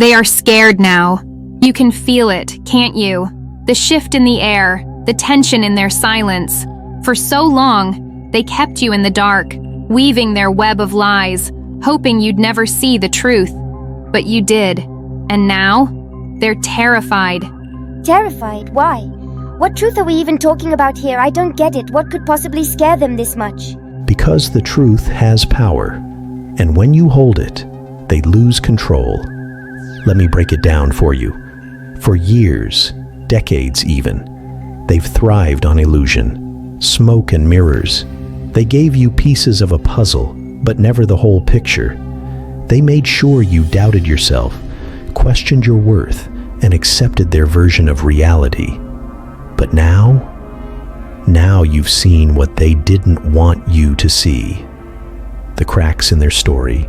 They are scared now. You can feel it, can't you? The shift in the air, the tension in their silence. For so long, they kept you in the dark, weaving their web of lies, hoping you'd never see the truth. But you did. And now, they're terrified. Terrified? Why? What truth are we even talking about here? I don't get it. What could possibly scare them this much? Because the truth has power, and when you hold it, they lose control. Let me break it down for you. For years, decades even, they've thrived on illusion, smoke and mirrors. They gave you pieces of a puzzle, but never the whole picture. They made sure you doubted yourself, questioned your worth, and accepted their version of reality. But now you've seen what they didn't want you to see. The cracks in their story,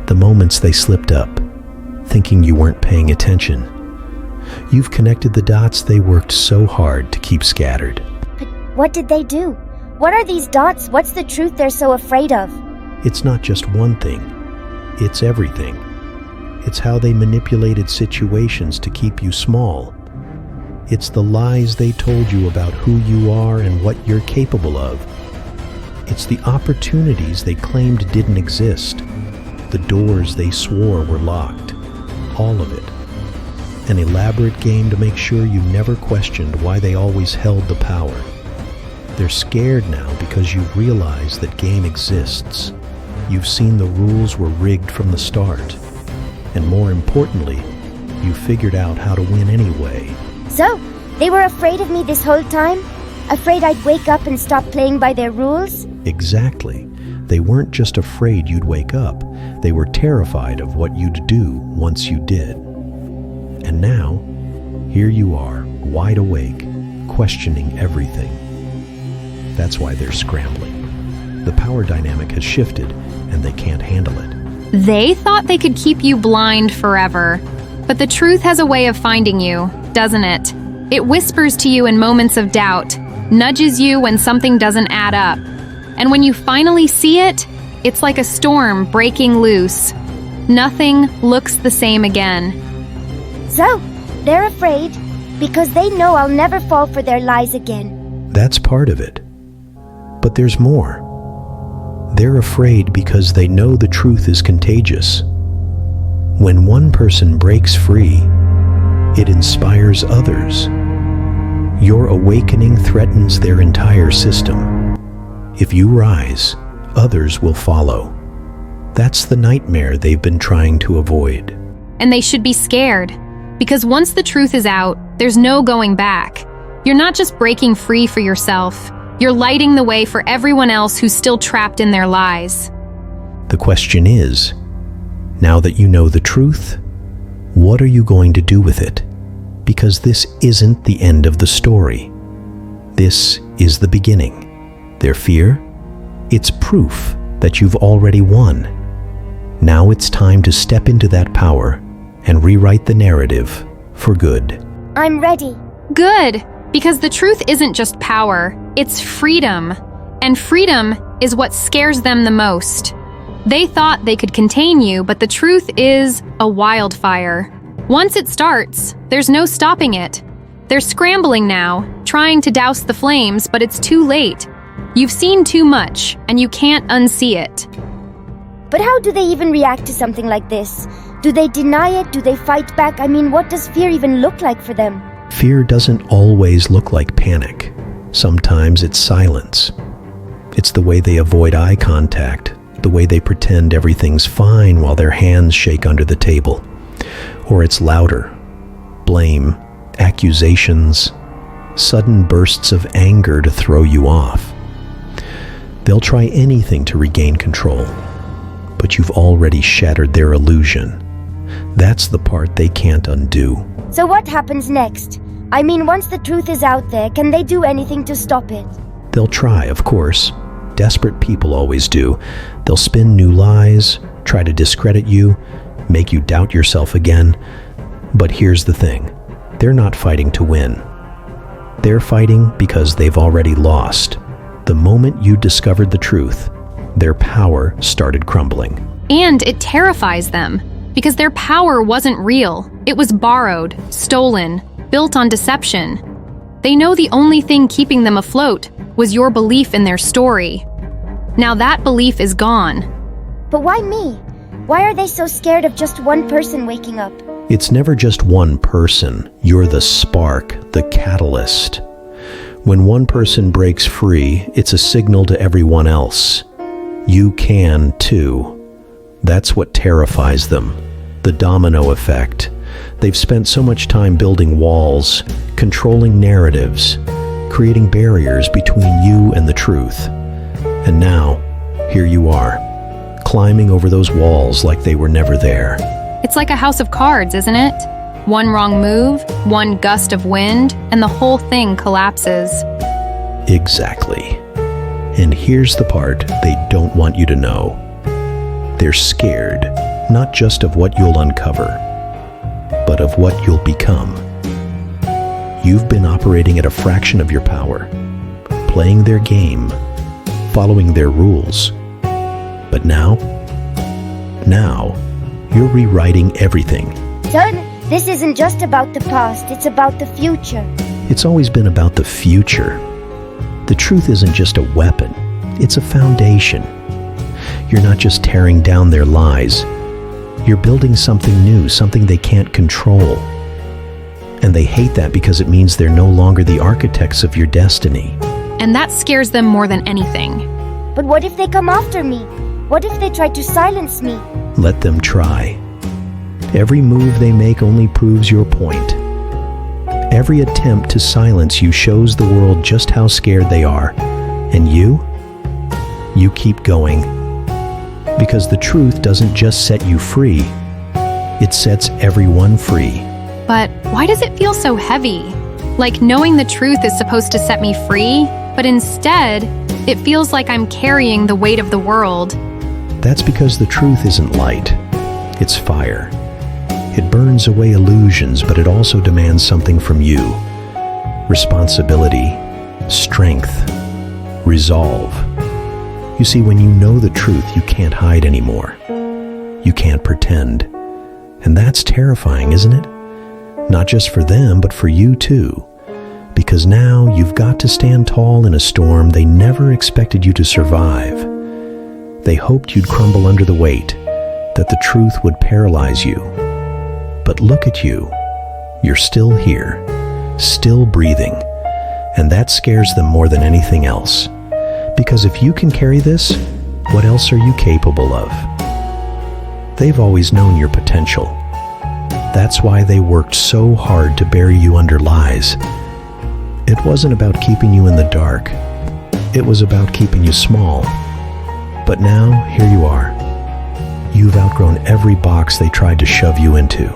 the moments they slipped up, thinking you weren't paying attention. You've connected the dots they worked so hard to keep scattered. But what did they do? What are these dots? What's the truth they're so afraid of? It's not just one thing. It's everything. It's how they manipulated situations to keep you small. It's the lies they told you about who you are and what you're capable of. It's the opportunities they claimed didn't exist. The doors they swore were locked. All of it. An elaborate game to make sure you never questioned why they always held the power. They're scared now because you've realized that game exists. You've seen the rules were rigged from the start. And more importantly, you figured out how to win anyway. So, they were afraid of me this whole time? Afraid I'd wake up and stop playing by their rules? Exactly. They weren't just afraid you'd wake up. They were terrified of what you'd do once you did. And now, here you are, wide awake, questioning everything. That's why they're scrambling. The power dynamic has shifted, and they can't handle it. They thought they could keep you blind forever. But the truth has a way of finding you, doesn't it? It whispers to you in moments of doubt, nudges you when something doesn't add up. And when you finally see it, it's like a storm breaking loose. Nothing looks the same again. So, they're afraid because they know I'll never fall for their lies again. That's part of it. But there's more. They're afraid because they know the truth is contagious. When one person breaks free, it inspires others. Your awakening threatens their entire system. If you rise, others will follow. That's the nightmare they've been trying to avoid. And they should be scared, because once the truth is out, there's no going back. You're not just breaking free for yourself, you're lighting the way for everyone else who's still trapped in their lies. The question is, now that you know the truth, what are you going to do with it? Because this isn't the end of the story. This is the beginning. Their fear? It's proof that you've already won. Now it's time to step into that power and rewrite the narrative for good. I'm ready. Good, because the truth isn't just power, it's freedom. And freedom is what scares them the most. They thought they could contain you, but the truth is a wildfire. Once it starts, there's no stopping it. They're scrambling now, trying to douse the flames, but it's too late. You've seen too much, and you can't unsee it. But how do they even react to something like this? Do they deny it? Do they fight back? I mean, what does fear even look like for them? Fear doesn't always look like panic. Sometimes it's silence. It's the way they avoid eye contact, the way they pretend everything's fine while their hands shake under the table. Or it's louder. Blame, accusations, sudden bursts of anger to throw you off. They'll try anything to regain control, but you've already shattered their illusion. That's the part they can't undo. So what happens next? I mean, once the truth is out there, can they do anything to stop it? They'll try, of course. Desperate people always do. They'll spin new lies, try to discredit you, make you doubt yourself again. But here's the thing. They're not fighting to win. They're fighting because they've already lost. The moment you discovered the truth, their power started crumbling. And it terrifies them. Because their power wasn't real. It was borrowed, stolen, built on deception. They know the only thing keeping them afloat was your belief in their story. Now that belief is gone. But why me? Why are they so scared of just one person waking up? It's never just one person. You're the spark, the catalyst. When one person breaks free, it's a signal to everyone else. You can too. That's what terrifies them. The domino effect. They've spent so much time building walls, controlling narratives, creating barriers between you and the truth. And now, here you are, climbing over those walls like they were never there. It's like a house of cards, isn't it? One wrong move, one gust of wind, and the whole thing collapses. Exactly. And here's the part they don't want you to know. They're scared, not just of what you'll uncover, but of what you'll become. You've been operating at a fraction of your power, playing their game, following their rules. But now, you're rewriting everything. Son, this isn't just about the past, it's about the future. It's always been about the future. The truth isn't just a weapon, it's a foundation. You're not just tearing down their lies. You're building something new, something they can't control. And they hate that because it means they're no longer the architects of your destiny. And that scares them more than anything. But what if they come after me? What if they try to silence me? Let them try. Every move they make only proves your point. Every attempt to silence you shows the world just how scared they are. And you keep going. Because the truth doesn't just set you free, it sets everyone free. But why does it feel so heavy? Like knowing the truth is supposed to set me free, but instead, it feels like I'm carrying the weight of the world. That's because the truth isn't light, it's fire. It burns away illusions, but it also demands something from you. Responsibility, strength, resolve. You see, when you know the truth, you can't hide anymore. You can't pretend. And that's terrifying, isn't it? Not just for them, but for you too. Because now you've got to stand tall in a storm they never expected you to survive. They hoped you'd crumble under the weight, that the truth would paralyze you. But look at you. You're still here, still breathing. And that scares them more than anything else. Because if you can carry this, what else are you capable of? They've always known your potential. That's why they worked so hard to bury you under lies. It wasn't about keeping you in the dark. It was about keeping you small. But now, here you are. You've outgrown every box they tried to shove you into.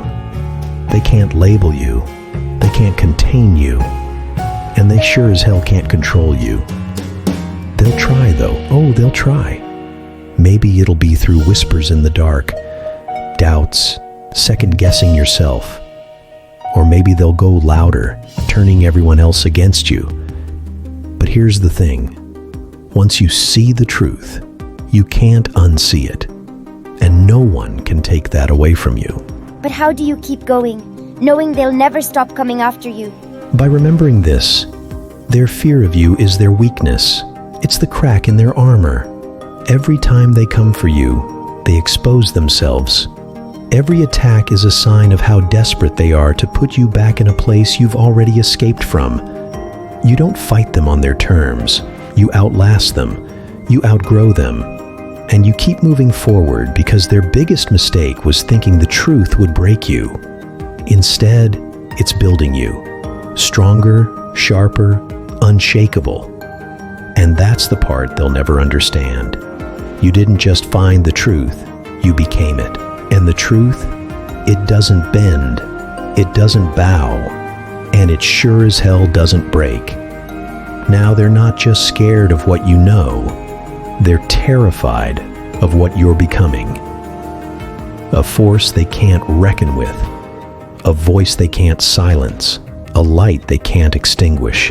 They can't label you. They can't contain you. And they sure as hell can't control you. They'll try, though. Oh, they'll try. Maybe it'll be through whispers in the dark, doubts, second-guessing yourself. Or maybe they'll go louder, turning everyone else against you. But here's the thing. Once you see the truth, you can't unsee it. And no one can take that away from you. But how do you keep going, knowing they'll never stop coming after you? By remembering this, their fear of you is their weakness. It's the crack in their armor. Every time they come for you, they expose themselves. Every attack is a sign of how desperate they are to put you back in a place you've already escaped from. You don't fight them on their terms. You outlast them. You outgrow them. And you keep moving forward because their biggest mistake was thinking the truth would break you. Instead, it's building you. Stronger, sharper, unshakable. And that's the part they'll never understand. You didn't just find the truth, you became it. And the truth, it doesn't bend, it doesn't bow, and it sure as hell doesn't break. Now they're not just scared of what you know, they're terrified of what you're becoming. A force they can't reckon with, a voice they can't silence, a light they can't extinguish.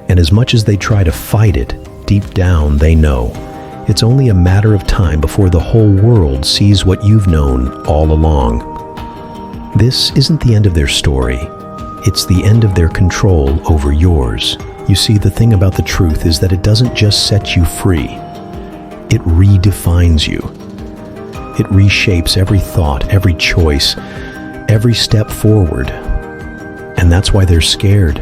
And as much as they try to fight it, deep down they know It's only a matter of time before the whole world sees what you've known all along. This isn't the end of their story. It's the end of their control over yours. You see, the thing about the truth is that it doesn't just set you free. It redefines you. It reshapes every thought, every choice, every step forward. And that's why they're scared.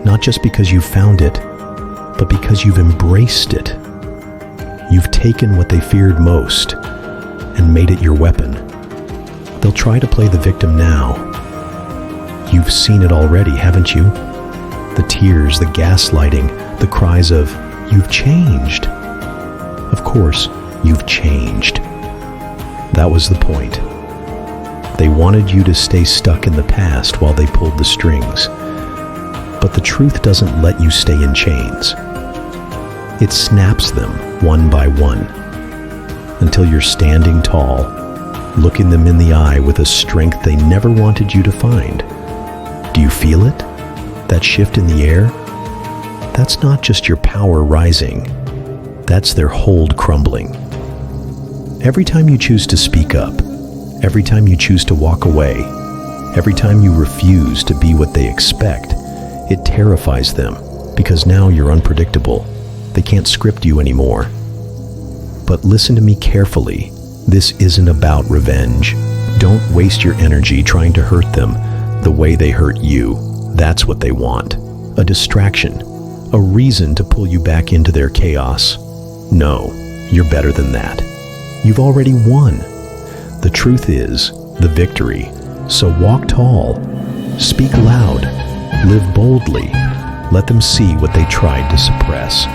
Not just because you found it, but because you've embraced it. You've taken what they feared most and made it your weapon. They'll try to play the victim now. You've seen it already, haven't you? The tears, the gaslighting, the cries of, "You've changed." Of course, you've changed. That was the point. They wanted you to stay stuck in the past while they pulled the strings. But the truth doesn't let you stay in chains. It snaps them one by one until you're standing tall, looking them in the eye with a strength they never wanted you to find. Do you feel it? That shift in the air? That's not just your power rising. That's their hold crumbling. Every time you choose to speak up, every time you choose to walk away, every time you refuse to be what they expect, it terrifies them because now you're unpredictable. They can't script you anymore. But listen to me carefully. This isn't about revenge. Don't waste your energy trying to hurt them the way they hurt you. That's what they want. A distraction. A reason to pull you back into their chaos. No, you're better than that. You've already won. The truth is the victory. So walk tall. Speak loud. Live boldly. Let them see what they tried to suppress.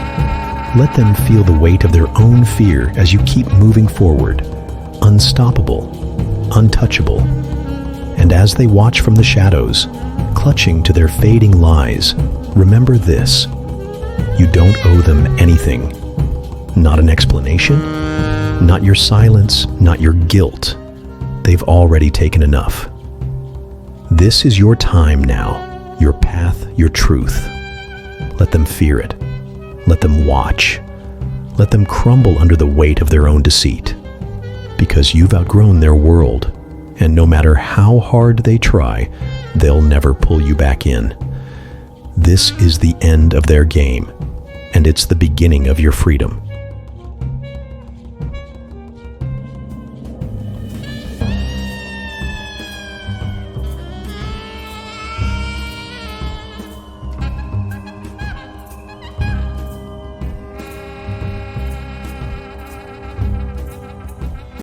Let them feel the weight of their own fear as you keep moving forward. Unstoppable. Untouchable. And as they watch from the shadows, clutching to their fading lies, remember this. You don't owe them anything. Not an explanation, not your silence, not your guilt. They've already taken enough. This is your time now, your path, your truth. Let them fear it. Let them watch. Let them crumble under the weight of their own deceit. Because you've outgrown their world, and no matter how hard they try, they'll never pull you back in. This is the end of their game, and it's the beginning of your freedom.